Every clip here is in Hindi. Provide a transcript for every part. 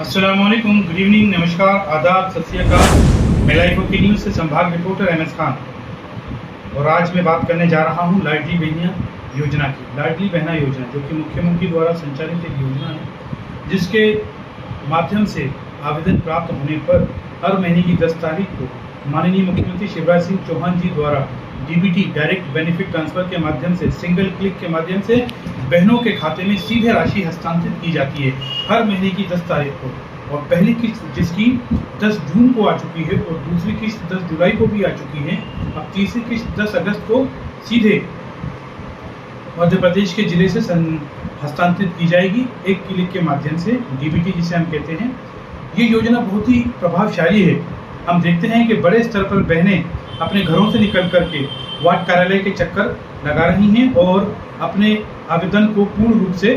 अस्सलाम वालेकुम, गुड इवनिंग, नमस्कार, आदाब, सत श्री अकाल। मैं लाइव ओके न्यूज़ से संभाग रिपोर्टर एम एस खान और आज मैं बात करने जा रहा हूँ लाडली बहना योजना की। लाडली बहना योजना जो कि मुख्यमंत्री द्वारा संचालित एक योजना है, जिसके माध्यम से आवेदन प्राप्त होने पर हर महीने की 10 तारीख को माननीय मुख्यमंत्री शिवराज सिंह चौहान जी द्वारा डीबीटी डायरेक्ट बेनिफिट ट्रांसफर के माध्यम से सिंगल क्लिक के माध्यम से बहनों के खाते में सीधे राशि हस्तांतरित की जाती है हर महीने की 10 तारीख को। और पहली किस्त जिसकी 10 जून को आ चुकी है और दूसरी किस्त 10 जुलाई को भी आ चुकी है। अब तीसरी किस्त 10 अगस्त को सीधे मध्य प्रदेश के जिले से हस्तांतरित की जाएगी एक क्लिक के माध्यम से, डीबीटी जिसे हम कहते हैं। ये योजना बहुत ही प्रभावशाली है। हम देखते हैं कि बड़े स्तर पर बहनें अपने घरों से निकल करके वार्ड कार्यालय के चक्कर लगा रही हैं और अपने आवेदन को पूर्ण रूप से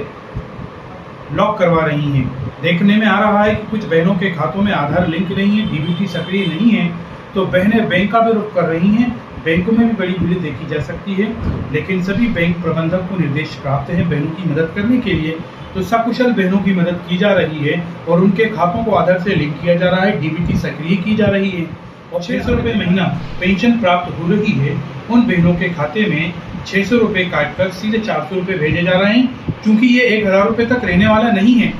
लॉक करवा रही हैं। देखने में आ रहा है कि कुछ बहनों के खातों में आधार लिंक नहीं है, डीबीटी सक्रिय नहीं है, तो बहनें बैंक का भी रुख कर रही हैं। बैंकों में भी बड़ी भीड़ देखी जा सकती है, लेकिन सभी बैंक प्रबंधक को निर्देश प्राप्त है बहनों की मदद करने के लिए। तो सकुशल बहनों की मदद की जा रही है और उनके खातों को आधार से लिंक किया जा रहा है, डीबीटी सक्रिय की जा रही है और 600 रुपये महीना पेंशन प्राप्त हो रही है। उन बहनों के खाते में 600 रुपये काटकर सीधे 400 रुपये भेजे जा रहे हैं। चूंकि ये 1000 रुपये तक रहने वाला नहीं है,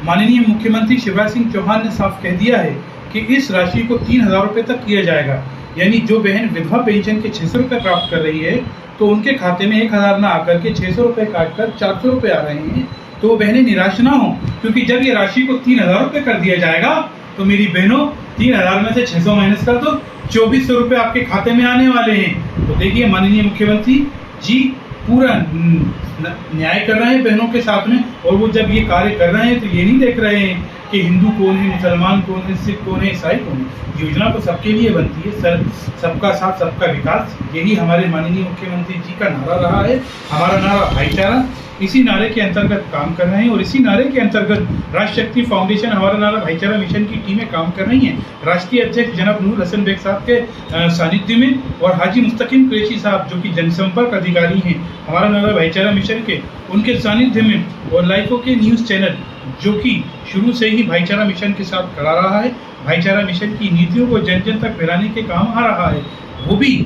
माननीय मुख्यमंत्री शिवराज सिंह चौहान ने साफ कह दिया है कि इस राशि को 3000 रुपये तक किया जाएगा। यानी जो बहन विधवा पेंशन के 600 रुपये प्राप्त कर रही है, तो उनके खाते में 1000 ना आकर के 600 रुपये काटकर 400 रुपये आ रहे हैं। तो वो बहनें निराश ना हो, क्योंकि जब ये राशि को 3000 रुपये कर दिया जाएगा तो मेरी बहनों 3000 में से 600 माइनस कर दो, 2400 रुपये आपके खाते में आने वाले हैं। तो देखिए माननीय मुख्यमंत्री जी पूरा न्याय कर रहे हैं बहनों के साथ में। और वो जब ये कार्य कर रहे हैं तो ये नहीं देख रहे हैं कि हिंदू कौन है, मुसलमान कौन है, सिख कौन है, ईसाई कौन है। योजना तो सबके लिए बनती है सर, सबका साथ सबका विकास, यही हमारे माननीय मुख्यमंत्री जी का नारा रहा है। हमारा नारा भाईचारा, इसी नारे के अंतर्गत काम कर रहे हैं और इसी नारे के अंतर्गत राष्ट्र शक्ति फाउंडेशन हमारा नारा भाईचारा मिशन की टीमें काम कर रही हैं। राष्ट्रीय अध्यक्ष जनाब नूर हसन बेग साहब के सानिध्य में और हाजी मुस्तकिम कुरैशी साहब जो कि जनसंपर्क अधिकारी हैं हमारा नारा भाईचारा मिशन के, उनके सानिध्य में, और लाइव ओके न्यूज़ चैनल जो कि शुरू से ही भाईचारा मिशन के साथ खड़ा रहा है, भाईचारा मिशन की नीतियों को जन जन तक फैलाने के काम आ रहा है, वो भी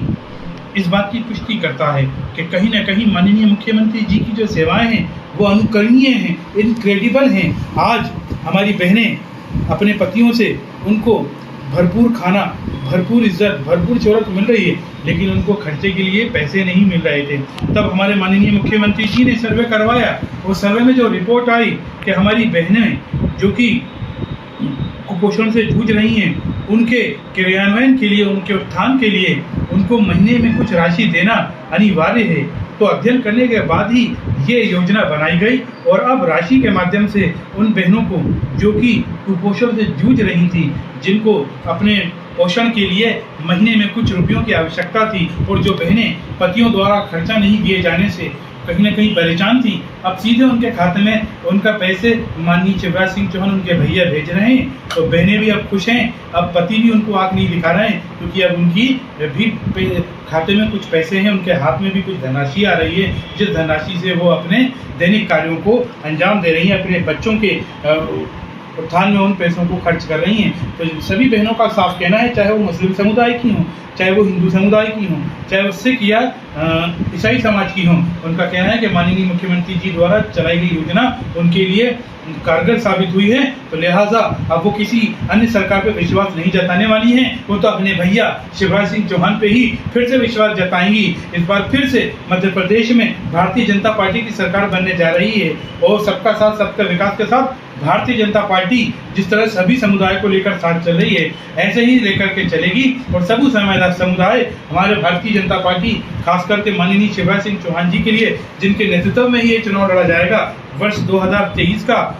इस बात की पुष्टि करता है कि कहीं ना कहीं माननीय मुख्यमंत्री जी की जो सेवाएं हैं वो अनुकरणीय हैं, इनक्रेडिबल हैं। आज हमारी बहनें अपने पतियों से उनको भरपूर खाना, भरपूर इज्जत, भरपूर शोहरत मिल रही है, लेकिन उनको खर्चे के लिए पैसे नहीं मिल रहे थे। तब हमारे माननीय मुख्यमंत्री जी ने सर्वे करवाया और सर्वे में जो रिपोर्ट आई कि हमारी बहनें जो कि कुपोषण से जूझ रही हैं, उनके क्रियान्वयन के लिए, उनके उत्थान के लिए उनको महीने में कुछ राशि देना अनिवार्य है। तो अध्ययन करने के बाद ही ये योजना बनाई गई और अब राशि के माध्यम से उन बहनों को जो कि कुपोषण से जूझ रही थी, जिनको अपने पोषण के लिए महीने में कुछ रुपयों की आवश्यकता थी और जो बहनें पतियों द्वारा खर्चा नहीं दिए जाने से कहीं ना कहीं परेशान थी, अब सीधे उनके खाते में उनका पैसे माननीय शिवराज सिंह चौहान उनके भैया भेज रहे हैं। तो बहनें भी अब खुश हैं, अब पति भी उनको आग नहीं दिखा रहे हैं, क्योंकि अब उनकी भी खाते में कुछ पैसे हैं, उनके हाथ में भी कुछ धनराशि आ रही है, जिस धनराशि से वो अपने दैनिक कार्यों को अंजाम दे रही हैं, अपने बच्चों के उत्थान में उन पैसों को खर्च कर रही हैं। तो सभी बहनों का साफ कहना है, चाहे वो मुस्लिम समुदाय की हों, चाहे वो हिंदू समुदाय की हों, चाहे वो सिख या ईसाई समाज की हों, उनका कहना है कि माननीय मुख्यमंत्री जी द्वारा चलाई गई योजना उनके लिए कारगर साबित हुई है। तो लिहाजा अब वो किसी अन्य सरकार पे विश्वास नहीं जताने वाली हैं, वो तो अपने भैया शिवराज सिंह चौहान पे ही फिर से विश्वास जताएंगी। इस बार फिर से मध्य प्रदेश में भारतीय जनता पार्टी की सरकार बनने जा रही है और सबका साथ सबका विकास के साथ भारतीय जनता पार्टी जिस तरह सभी समुदाय को लेकर साथ चल रही है, ऐसे ही लेकर के चलेगी और सभी समुदाय हमारे भारतीय जनता पार्टी खास करके माननीय शिवराज सिंह चौहान जी के लिए, जिनके नेतृत्व में ही ये चुनाव लड़ा जाएगा वर्ष 2023 का,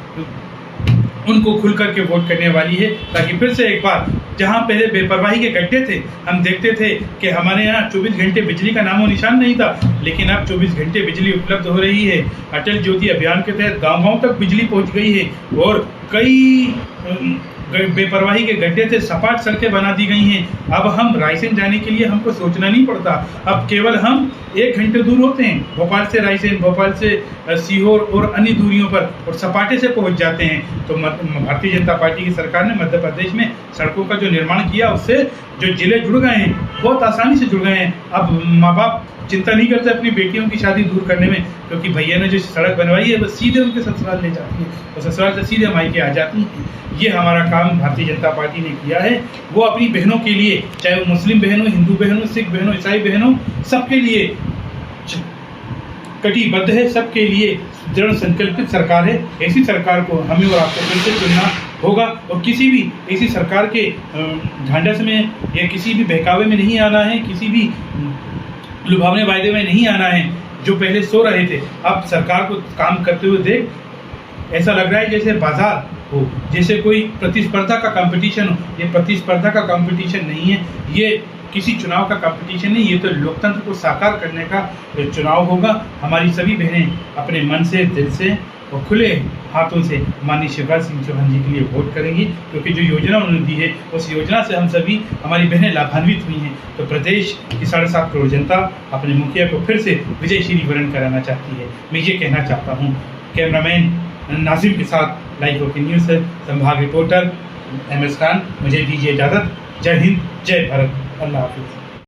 उनको खुल करके वोट करने वाली है, ताकि फिर से एक बार जहां पहले बेपरवाही के गड्ढे थे, हम देखते थे कि हमारे यहाँ 24 घंटे बिजली का नामो निशान नहीं था, लेकिन अब 24 घंटे बिजली उपलब्ध हो रही है। अटल ज्योति अभियान के तहत गाँव-गाँव तक बिजली पहुँच गई है और कई बेपरवाही के गड्ढे थे, सपाट सड़कें बना दी गई हैं। अब हम रायसेन जाने के लिए हमको सोचना नहीं पड़ता। अब केवल हम 1 घंटे दूर होते हैं भोपाल से रायसेन, भोपाल से सीहोर और अन्य दूरियों पर, और सपाटे से पहुंच जाते हैं। तो भारतीय जनता पार्टी की सरकार ने मध्य प्रदेश में सड़कों का जो निर्माण किया, उससे जो जिले जुड़ गए हैं, बहुत आसानी से जुड़ गए हैं। अब माँ बाप चिंता नहीं करते अपनी बेटियों की शादी दूर करने में, क्योंकि भैया ने जो सड़क बनवाई है वो सीधे उनके ससुराल ले जाती है और ससुराल से सीधे मायके आ जाती है। ये हमारा काम भारतीय जनता पार्टी ने किया है। वो अपनी बहनों के लिए, चाहे वो मुस्लिम बहन हो, हिंदू बहन हो, सिख बहन हो, ईसाई बहन हो, सबके लिए कटिबद्ध है, सबके लिए दृढ़ संकल्पित सरकार है। ऐसी सरकार को हमें और आपको फिर से चुनना होगा, और किसी भी ऐसी सरकार के ढांढस में या किसी भी बहकावे में नहीं आना है, किसी भी लुभावने वायदे में नहीं आना है। जो पहले सो रहे थे, अब सरकार को काम करते हुए देख ऐसा लग रहा है जैसे बाजार हो, जैसे कोई प्रतिस्पर्धा का कंपटीशन हो। ये प्रतिस्पर्धा का कंपटीशन नहीं है, ये किसी चुनाव का कंपटीशन नहीं, ये तो लोकतंत्र को साकार करने का चुनाव होगा। हमारी सभी बहनें अपने मन से, दिल से और खुले हाथों से माननीय शिवराज सिंह चौहान जी के लिए वोट करेंगी, क्योंकि जो योजना उन्होंने दी है उस योजना से हम सभी, हमारी बहनें लाभान्वित हुई हैं। तो प्रदेश की 7.5 करोड़ जनता अपने मुखिया को फिर से विजयश्री वरण कराना चाहती है। मैं ये कहना चाहता हूँ। कैमरामैन नाजिम के साथ लाइव ओके न्यूज़ से संभाग रिपोर्टर MS खान, मुझे दीजिए इजाज़त। जय हिंद, जय भारत, अल्लाह हाफिज़।